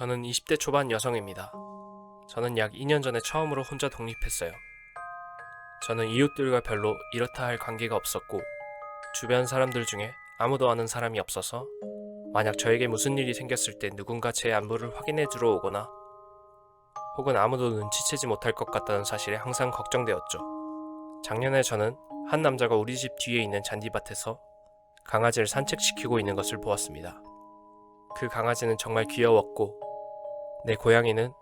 저는 20대 초반 여성입니다. 저는 약 2년 전에 처음으로 혼자 독립했어요. 저는 이웃들과 별로 이렇다 할 관계가 없었고 주변 사람들 중에 아무도 아는 사람이 없어서 만약 저에게 무슨 일이 생겼을 때 누군가 제 안부를 확인해 주러 오거나 혹은 아무도 눈치채지 못할 것 같다는 사실에 항상 걱정되었죠. 작년에 저는 한 남자가 우리 집 뒤에 있는 잔디밭에서 강아지를 산책시키고 있는 것을 보았습니다. 그 강아지는 정말 귀여웠고 내 고양이는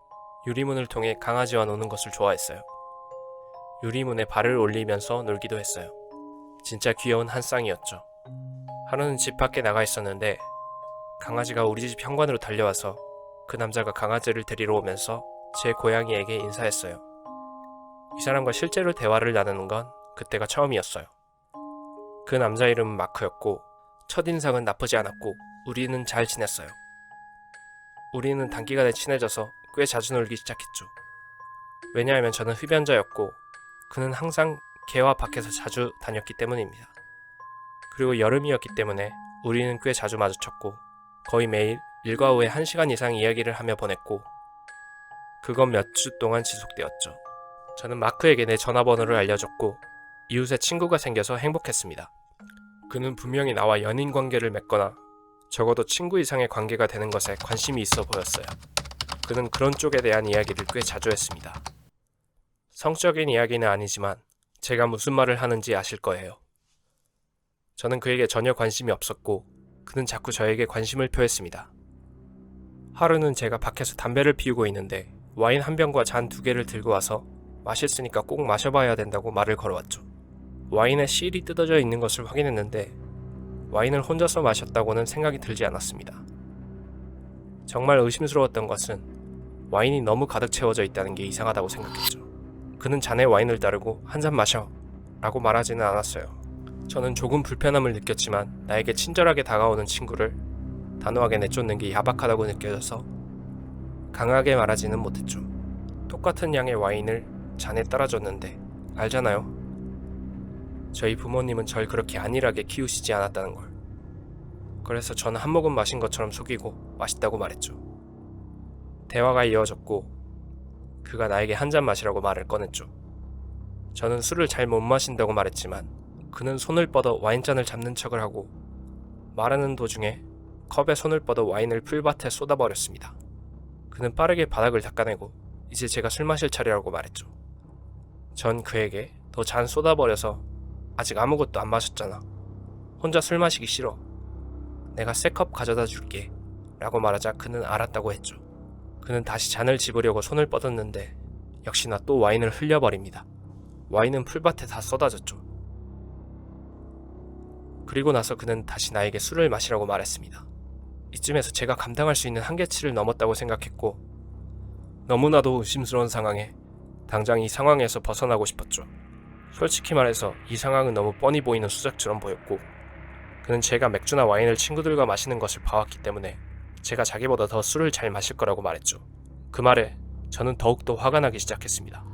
유리문을 통해 강아지와 노는 것을 좋아했어요. 유리문에 발을 올리면서 놀기도 했어요. 진짜 귀여운 한 쌍이었죠. 하루는 집 밖에 나가 있었는데 강아지가 우리 집 현관으로 달려와서 그 남자가 강아지를 데리러 오면서 제 고양이에게 인사했어요. 이 사람과 실제로 대화를 나누는 건 그때가 처음이었어요. 그 남자 이름은 마크였고 첫인상은 나쁘지 않았고 우리는 잘 지냈어요. 우리는 단기간에 친해져서 꽤 자주 놀기 시작했죠. 왜냐하면 저는 흡연자였고 그는 항상 개와 밖에서 자주 다녔기 때문입니다. 그리고 여름이었기 때문에 우리는 꽤 자주 마주쳤고 거의 매일 일과 후에 1시간 이상 이야기를 하며 보냈고 그건 몇 주 동안 지속되었죠. 저는 마크에게 내 전화번호를 알려줬고 이웃에 친구가 생겨서 행복했습니다. 그는 분명히 나와 연인 관계를 맺거나 적어도 친구 이상의 관계가 되는 것에 관심이 있어 보였어요. 그는 그런 쪽에 대한 이야기를 꽤 자주 했습니다. 성적인 이야기는 아니지만 제가 무슨 말을 하는지 아실 거예요. 저는 그에게 전혀 관심이 없었고 그는 자꾸 저에게 관심을 표했습니다. 하루는 제가 밖에서 담배를 피우고 있는데 와인 한 병과 잔 2개를 들고 와서 맛있으니까 꼭 마셔봐야 된다고 말을 걸어왔죠. 와인에 실이 뜯어져 있는 것을 확인했는데 와인을 혼자서 마셨다고는 생각이 들지 않았습니다. 정말 의심스러웠던 것은 와인이 너무 가득 채워져 있다는 게 이상하다고 생각했죠. 그는 잔에 와인을 따르고 한 잔 마셔 라고 말하지는 않았어요. 저는 조금 불편함을 느꼈지만 나에게 친절하게 다가오는 친구를 단호하게 내쫓는 게 야박하다고 느껴져서 강하게 말하지는 못했죠. 똑같은 양의 와인을 잔에 따라줬는데 알잖아요. 저희 부모님은 절 그렇게 안일하게 키우시지 않았다는 걸. 그래서 저는 한 모금 마신 것처럼 속이고 맛있다고 말했죠. 대화가 이어졌고 그가 나에게 한 잔 마시라고 말을 꺼냈죠. 저는 술을 잘 못 마신다고 말했지만 그는 손을 뻗어 와인잔을 잡는 척을 하고 말하는 도중에 컵에 손을 뻗어 와인을 풀밭에 쏟아버렸습니다. 그는 빠르게 바닥을 닦아내고 이제 제가 술 마실 차례라고 말했죠. 전 그에게 더 잔 쏟아버려서 아직 아무것도 안 마셨잖아. 혼자 술 마시기 싫어. 내가 새 컵 가져다 줄게 라고 말하자 그는 알았다고 했죠. 그는 다시 잔을 집으려고 손을 뻗었는데 역시나 또 와인을 흘려버립니다. 와인은 풀밭에 다 쏟아졌죠. 그리고 나서 그는 다시 나에게 술을 마시라고 말했습니다. 이쯤에서 제가 감당할 수 있는 한계치를 넘었다고 생각했고 너무나도 의심스러운 상황에 당장 이 상황에서 벗어나고 싶었죠. 솔직히 말해서 이 상황은 너무 뻔히 보이는 수작처럼 보였고 그는 제가 맥주나 와인을 친구들과 마시는 것을 봐왔기 때문에 제가 자기보다 더 술을 잘 마실 거라고 말했죠. 그 말에 저는 더욱더 화가 나기 시작했습니다.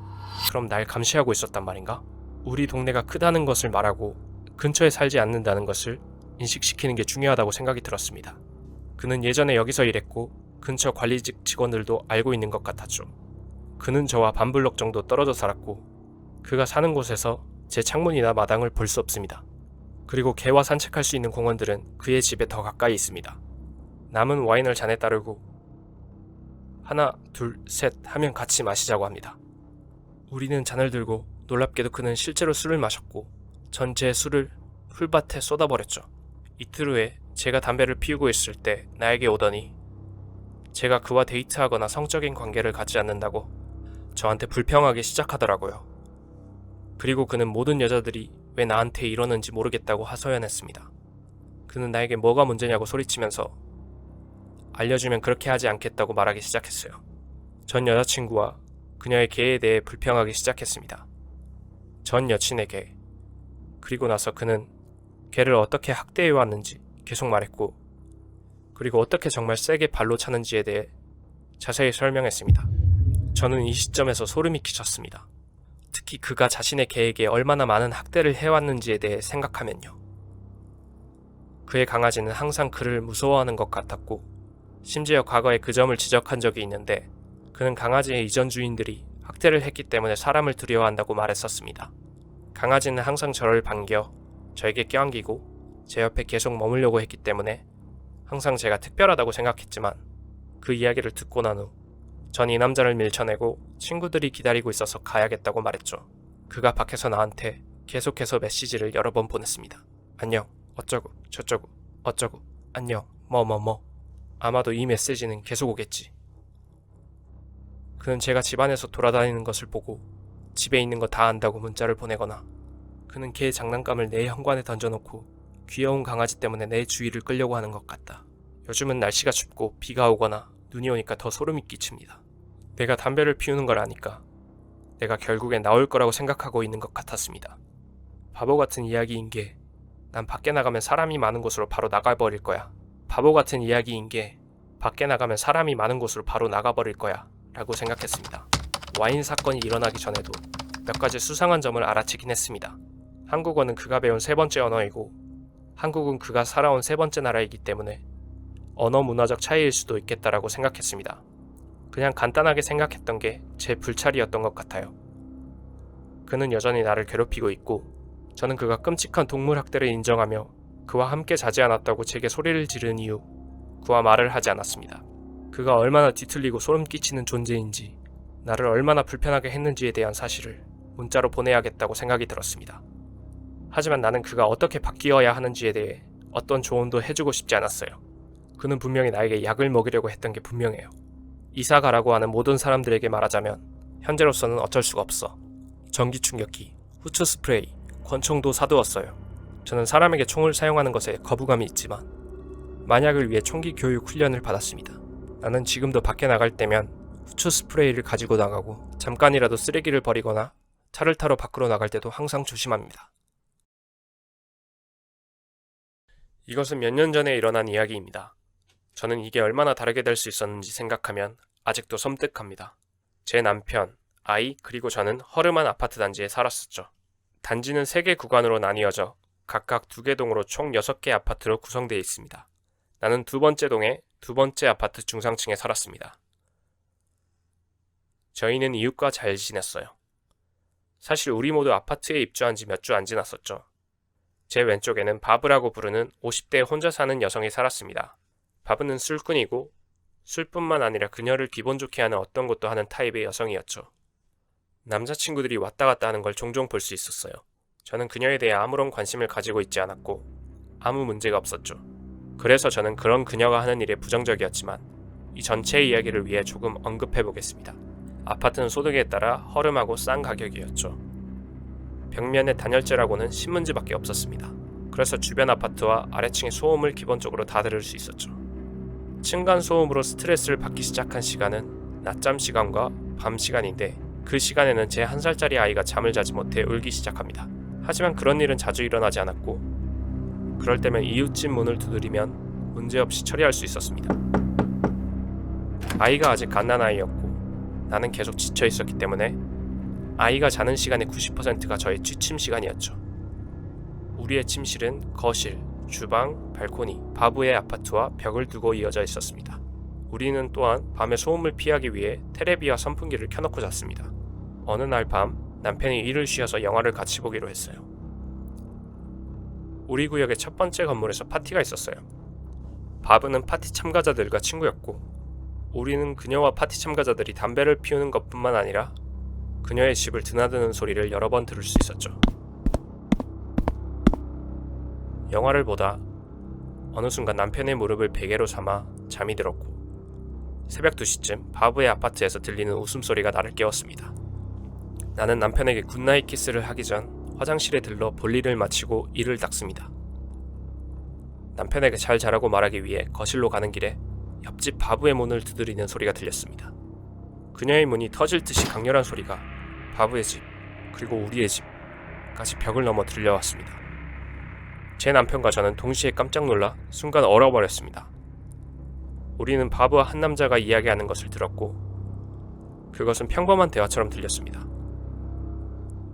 그럼 날 감시하고 있었단 말인가? 우리 동네가 크다는 것을 말하고 근처에 살지 않는다는 것을 인식시키는 게 중요하다고 생각이 들었습니다. 그는 예전에 여기서 일했고 근처 관리직 직원들도 알고 있는 것 같았죠. 그는 저와 반 블록 정도 떨어져 살았고 그가 사는 곳에서 제 창문이나 마당을 볼 수 없습니다. 그리고 개와 산책할 수 있는 공원들은 그의 집에 더 가까이 있습니다. 남은 와인을 잔에 따르고 하나, 둘, 셋 하면 같이 마시자고 합니다. 우리는 잔을 들고 놀랍게도 그는 실제로 술을 마셨고 전 제 술을 풀밭에 쏟아버렸죠. 이틀 후에 제가 담배를 피우고 있을 때 나에게 오더니 제가 그와 데이트하거나 성적인 관계를 갖지 않는다고 저한테 불평하기 시작하더라고요. 그리고 그는 모든 여자들이 왜 나한테 이러는지 모르겠다고 하소연했습니다. 그는 나에게 뭐가 문제냐고 소리치면서 알려주면 그렇게 하지 않겠다고 말하기 시작했어요. 전 여자친구와 그녀의 개에 대해 불평하기 시작했습니다. 전 여친의 개. 그리고 나서 그는 개를 어떻게 학대해왔는지 계속 말했고 그리고 어떻게 정말 세게 발로 차는지에 대해 자세히 설명했습니다. 저는 이 시점에서 소름이 끼쳤습니다. 특히 그가 자신의 개에게 얼마나 많은 학대를 해왔는지에 대해 생각하면요. 그의 강아지는 항상 그를 무서워하는 것 같았고 심지어 과거에 그 점을 지적한 적이 있는데 그는 강아지의 이전 주인들이 학대를 했기 때문에 사람을 두려워한다고 말했었습니다. 강아지는 항상 저를 반겨 저에게 껴안기고 제 옆에 계속 머물려고 했기 때문에 항상 제가 특별하다고 생각했지만 그 이야기를 듣고 난 후 전 이 남자를 밀쳐내고 친구들이 기다리고 있어서 가야겠다고 말했죠. 그가 밖에서 나한테 계속해서 메시지를 여러 번 보냈습니다. 안녕, 어쩌고, 저쩌고, 어쩌고, 안녕, 뭐뭐뭐. 아마도 이 메시지는 계속 오겠지. 그는 제가 집안에서 돌아다니는 것을 보고 집에 있는 거 다 안다고 문자를 보내거나 그는 개의 장난감을 내 현관에 던져놓고 귀여운 강아지 때문에 내 주위를 끌려고 하는 것 같다. 요즘은 날씨가 춥고 비가 오거나 눈이 오니까 더 소름이 끼칩니다. 내가 담배를 피우는 걸 아니까 내가 결국엔 나올 거라고 생각하고 있는 것 같았습니다. 바보 같은 이야기인 게 난 밖에 나가면 사람이 많은 곳으로 바로 나가버릴 거야. 바보 같은 이야기인 게 밖에 나가면 사람이 많은 곳으로 바로 나가버릴 거야 라고 생각했습니다. 와인 사건이 일어나기 전에도 몇 가지 수상한 점을 알아채긴 했습니다. 한국어는 그가 배운 세 번째 언어이고 한국은 그가 살아온 세 번째 나라이기 때문에 언어 문화적 차이일 수도 있겠다라고 생각했습니다. 그냥 간단하게 생각했던 게 제 불찰이었던 것 같아요. 그는 여전히 나를 괴롭히고 있고 저는 그가 끔찍한 동물 학대를 인정하며 그와 함께 자지 않았다고 제게 소리를 지른 이후 그와 말을 하지 않았습니다. 그가 얼마나 뒤틀리고 소름 끼치는 존재인지 나를 얼마나 불편하게 했는지에 대한 사실을 문자로 보내야겠다고 생각이 들었습니다. 하지만 나는 그가 어떻게 바뀌어야 하는지에 대해 어떤 조언도 해주고 싶지 않았어요. 그는 분명히 나에게 약을 먹이려고 했던 게 분명해요. 이사 가라고 하는 모든 사람들에게 말하자면 현재로서는 어쩔 수가 없어. 전기 충격기, 후추 스프레이, 권총도 사두었어요. 저는 사람에게 총을 사용하는 것에 거부감이 있지만 만약을 위해 총기 교육 훈련을 받았습니다. 나는 지금도 밖에 나갈 때면 후추 스프레이를 가지고 나가고 잠깐이라도 쓰레기를 버리거나 차를 타러 밖으로 나갈 때도 항상 조심합니다. 이것은 몇 년 전에 일어난 이야기입니다. 저는 이게 얼마나 다르게 될 수 있었는지 생각하면 아직도 섬뜩합니다. 제 남편, 아이, 그리고 저는 허름한 아파트 단지에 살았었죠. 단지는 3개 구간으로 나뉘어져 각각 2개 동으로 총 6개 아파트로 구성되어 있습니다. 나는 2번째 동의 2번째 아파트 중상층에 살았습니다. 저희는 이웃과 잘 지냈어요. 사실 우리 모두 아파트에 입주한 지 몇 주 안 지났었죠. 제 왼쪽에는 바브라고 부르는 50대 혼자 사는 여성이 살았습니다. 바브는 술꾼이고 술뿐만 아니라 그녀를 기분 좋게 하는 어떤 것도 하는 타입의 여성이었죠. 남자친구들이 왔다 갔다 하는 걸 종종 볼 수 있었어요. 저는 그녀에 대해 아무런 관심을 가지고 있지 않았고 아무 문제가 없었죠. 그래서 저는 그런 그녀가 하는 일에 부정적이었지만 이 전체 이야기를 위해 조금 언급해 보겠습니다. 아파트는 소득에 따라 허름하고 싼 가격이었죠. 벽면에 단열재라고는 신문지밖에 없었습니다. 그래서 주변 아파트와 아래층의 소음을 기본적으로 다 들을 수 있었죠. 층간 소음으로 스트레스를 받기 시작한 시간은 낮잠 시간과 밤 시간인데 그 시간에는 제 1살짜리 아이가 잠을 자지 못해 울기 시작합니다. 하지만 그런 일은 자주 일어나지 않았고 그럴 때면 이웃집 문을 두드리면 문제없이 처리할 수 있었습니다. 아이가 아직 갓난아이였고 나는 계속 지쳐 있었기 때문에 아이가 자는 시간의 90%가 저의 취침 시간이었죠. 우리의 침실은 거실, 주방, 발코니, 바브의 아파트와 벽을 두고 이어져 있었습니다. 우리는 또한 밤에 소음을 피하기 위해 테레비와 선풍기를 켜놓고 잤습니다. 어느 날 밤 남편이 일을 쉬어서 영화를 같이 보기로 했어요. 우리 구역의 첫 번째 건물에서 파티가 있었어요. 바브는 파티 참가자들과 친구였고 우리는 그녀와 파티 참가자들이 담배를 피우는 것뿐만 아니라 그녀의 집을 드나드는 소리를 여러 번 들을 수 있었죠. 영화를 보다 어느 순간 남편의 무릎을 베개로 삼아 잠이 들었고 새벽 2시쯤 바브의 아파트에서 들리는 웃음소리가 나를 깨웠습니다. 나는 남편에게 굿나잇 키스를 하기 전 화장실에 들러 볼일을 마치고 이를 닦습니다. 남편에게 잘 자라고 말하기 위해 거실로 가는 길에 옆집 바브의 문을 두드리는 소리가 들렸습니다. 그녀의 문이 터질 듯이 강렬한 소리가 바브의 집 그리고 우리의 집까지 벽을 넘어 들려왔습니다. 제 남편과 저는 동시에 깜짝 놀라 순간 얼어버렸습니다. 우리는 바브와 한 남자가 이야기하는 것을 들었고 그것은 평범한 대화처럼 들렸습니다.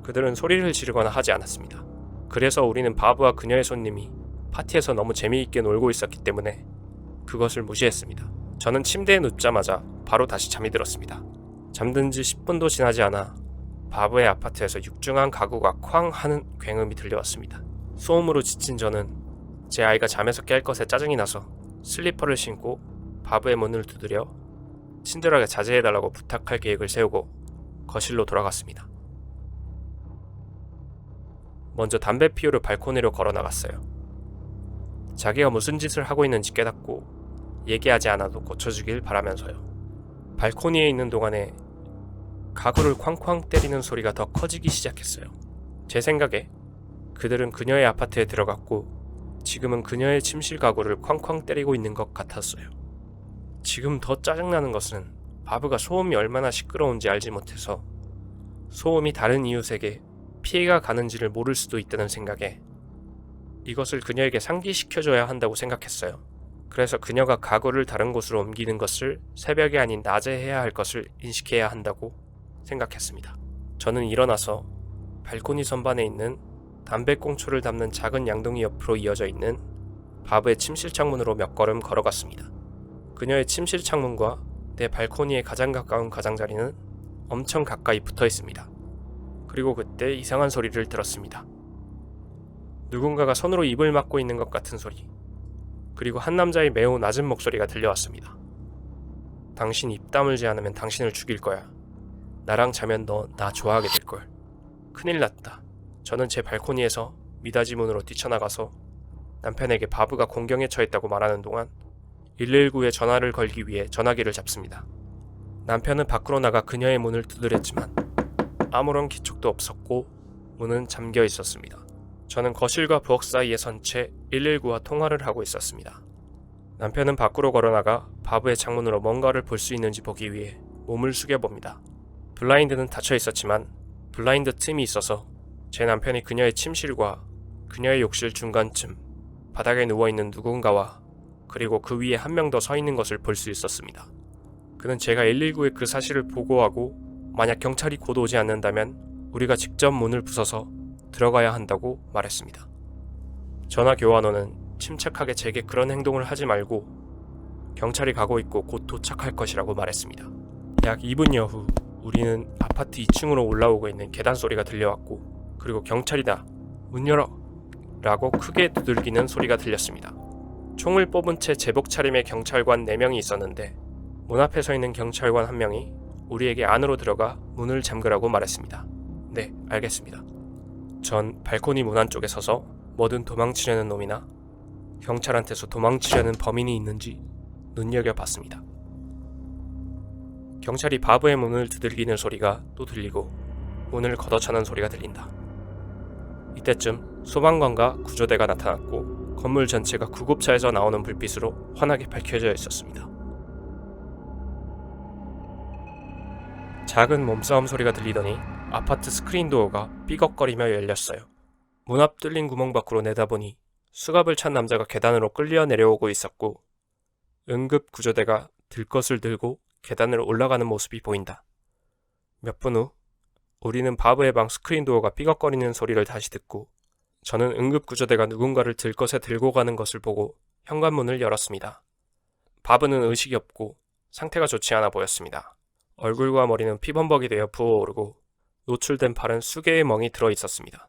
그들은 소리를 지르거나 하지 않았습니다. 그래서 우리는 바브와 그녀의 손님이 파티에서 너무 재미있게 놀고 있었기 때문에 그것을 무시했습니다. 저는 침대에 눕자마자 바로 다시 잠이 들었습니다. 잠든 지 10분도 지나지 않아 바브의 아파트에서 육중한 가구가 쾅 하는 굉음이 들려왔습니다. 소음으로 지친 저는 제 아이가 잠에서 깰 것에 짜증이 나서 슬리퍼를 신고 바브의 문을 두드려 친절하게 자제해달라고 부탁할 계획을 세우고 거실로 돌아갔습니다. 먼저 담배 피우러 발코니로 걸어 나갔어요. 자기가 무슨 짓을 하고 있는지 깨닫고 얘기하지 않아도 고쳐주길 바라면서요. 발코니에 있는 동안에 가구를 쾅쾅 때리는 소리가 더 커지기 시작했어요. 제 생각에 그들은 그녀의 아파트에 들어갔고 지금은 그녀의 침실 가구를 쾅쾅 때리고 있는 것 같았어요. 지금 더 짜증나는 것은 바브가 소음이 얼마나 시끄러운지 알지 못해서 소음이 다른 이웃에게 피해가 가는지를 모를 수도 있다는 생각에 이것을 그녀에게 상기시켜줘야 한다고 생각했어요. 그래서 그녀가 가구를 다른 곳으로 옮기는 것을 새벽이 아닌 낮에 해야 할 것을 인식해야 한다고 생각했습니다. 저는 일어나서 발코니 선반에 있는 담배꽁초를 담는 작은 양동이 옆으로 이어져 있는 바브의 침실 창문으로 몇 걸음 걸어갔습니다. 그녀의 침실 창문과 내 발코니에 가장 가까운 가장자리는 엄청 가까이 붙어 있습니다. 그리고 그때 이상한 소리를 들었습니다. 누군가가 손으로 입을 막고 있는 것 같은 소리, 그리고 한 남자의 매우 낮은 목소리가 들려왔습니다. 당신 입 다물지 않으면 당신을 죽일 거야. 나랑 자면 너 나 좋아하게 될걸. 큰일 났다. 저는 제 발코니에서 미닫이 문으로 뛰쳐나가서 남편에게 바브가 공경에 처했다고 말하는 동안 119에 전화를 걸기 위해 전화기를 잡습니다. 남편은 밖으로 나가 그녀의 문을 두드렸지만 아무런 기척도 없었고 문은 잠겨 있었습니다. 저는 거실과 부엌 사이에 선 채 119와 통화를 하고 있었습니다. 남편은 밖으로 걸어나가 바브의 창문으로 뭔가를 볼 수 있는지 보기 위해 몸을 숙여봅니다. 블라인드는 닫혀 있었지만 블라인드 틈이 있어서 제 남편이 그녀의 침실과 그녀의 욕실 중간쯤 바닥에 누워있는 누군가와 그리고 그 위에 한 명 더 서 있는 것을 볼 수 있었습니다. 그는 제가 119에 그 사실을 보고하고 만약 경찰이 곧 오지 않는다면 우리가 직접 문을 부숴서 들어가야 한다고 말했습니다. 전화 교환원은 침착하게 제게 그런 행동을 하지 말고 경찰이 가고 있고 곧 도착할 것이라고 말했습니다. 약 2분여 후 우리는 아파트 2층으로 올라오고 있는 계단 소리가 들려왔고 그리고 경찰이다. 문 열어! 라고 크게 두들기는 소리가 들렸습니다. 총을 뽑은 채 제복 차림의 경찰관 4명이 있었는데 문 앞에 서 있는 경찰관 1명이 우리에게 안으로 들어가 문을 잠그라고 말했습니다. 네, 알겠습니다. 전 발코니 문 안쪽에 서서 뭐든 도망치려는 놈이나 경찰한테서 도망치려는 범인이 있는지 눈여겨봤습니다. 경찰이 바브의 문을 두들기는 소리가 또 들리고 문을 걷어차는 소리가 들린다. 이때쯤 소방관과 구조대가 나타났고 건물 전체가 구급차에서 나오는 불빛으로 환하게 밝혀져 있었습니다. 작은 몸싸움 소리가 들리더니 아파트 스크린 도어가 삐걱거리며 열렸어요. 문 앞 뚫린 구멍 밖으로 내다보니 수갑을 찬 남자가 계단으로 끌려 내려오고 있었고 응급 구조대가 들것을 들고 계단을 올라가는 모습이 보인다. 몇 분 후 우리는 바브의 방 스크린 도어가 삐걱거리는 소리를 다시 듣고 저는 응급 구조대가 누군가를 들것에 들고 가는 것을 보고 현관문을 열었습니다. 바브는 의식이 없고 상태가 좋지 않아 보였습니다. 얼굴과 머리는 피범벅이 되어 부어오르고 노출된 팔은 수개의 멍이 들어 있었습니다.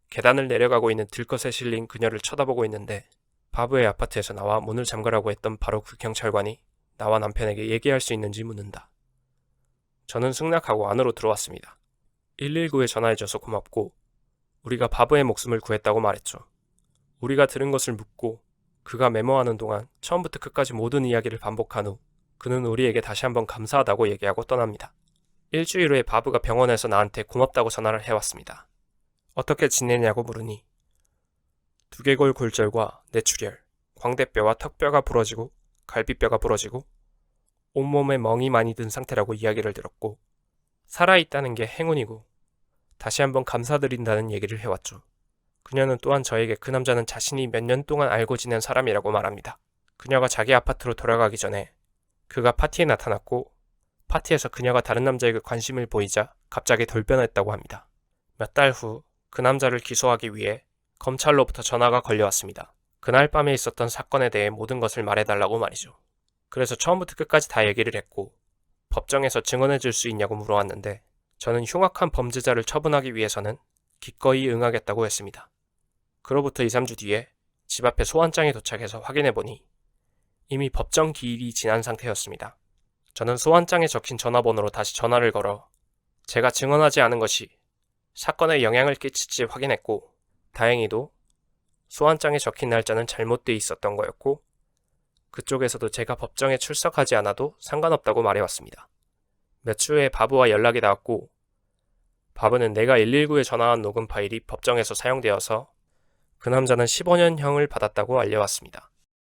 계단을 내려가고 있는 들것에 실린 그녀를 쳐다보고 있는데 바브의 아파트에서 나와 문을 잠그라고 했던 바로 그 경찰관이 나와 남편에게 얘기할 수 있는지 묻는다. 저는 승낙하고 안으로 들어왔습니다. 119에 전화해줘서 고맙고 우리가 바브의 목숨을 구했다고 말했죠. 우리가 들은 것을 묻고 그가 메모하는 동안 처음부터 끝까지 모든 이야기를 반복한 후 그는 우리에게 다시 한번 감사하다고 얘기하고 떠납니다. 일주일 후에 바브가 병원에서 나한테 고맙다고 전화를 해왔습니다. 어떻게 지내냐고 물으니 두개골 골절과 뇌출혈, 광대뼈와 턱뼈가 부러지고 갈비뼈가 부러지고 온몸에 멍이 많이 든 상태라고 이야기를 들었고 살아있다는 게 행운이고 다시 한번 감사드린다는 얘기를 해왔죠. 그녀는 또한 저에게 그 남자는 자신이 몇 년 동안 알고 지낸 사람이라고 말합니다. 그녀가 자기 아파트로 돌아가기 전에 그가 파티에 나타났고 파티에서 그녀가 다른 남자에게 관심을 보이자 갑자기 돌변했다고 합니다. 몇 달 후 그 남자를 기소하기 위해 검찰로부터 전화가 걸려왔습니다. 그날 밤에 있었던 사건에 대해 모든 것을 말해달라고 말이죠. 그래서 처음부터 끝까지 다 얘기를 했고 법정에서 증언해 줄 수 있냐고 물어왔는데 저는 흉악한 범죄자를 처분하기 위해서는 기꺼이 응하겠다고 했습니다. 그로부터 2, 3주 뒤에 집 앞에 소환장이 도착해서 확인해 보니 이미 법정 기일이 지난 상태였습니다. 저는 소환장에 적힌 전화번호로 다시 전화를 걸어 제가 증언하지 않은 것이 사건에 영향을 끼칠지 확인했고 다행히도 소환장에 적힌 날짜는 잘못돼 있었던 거였고 그쪽에서도 제가 법정에 출석하지 않아도 상관없다고 말해왔습니다. 몇 주 후에 바브와 연락이 닿았고 바브는 내가 119에 전화한 녹음 파일이 법정에서 사용되어서 그 남자는 15년형을 받았다고 알려왔습니다.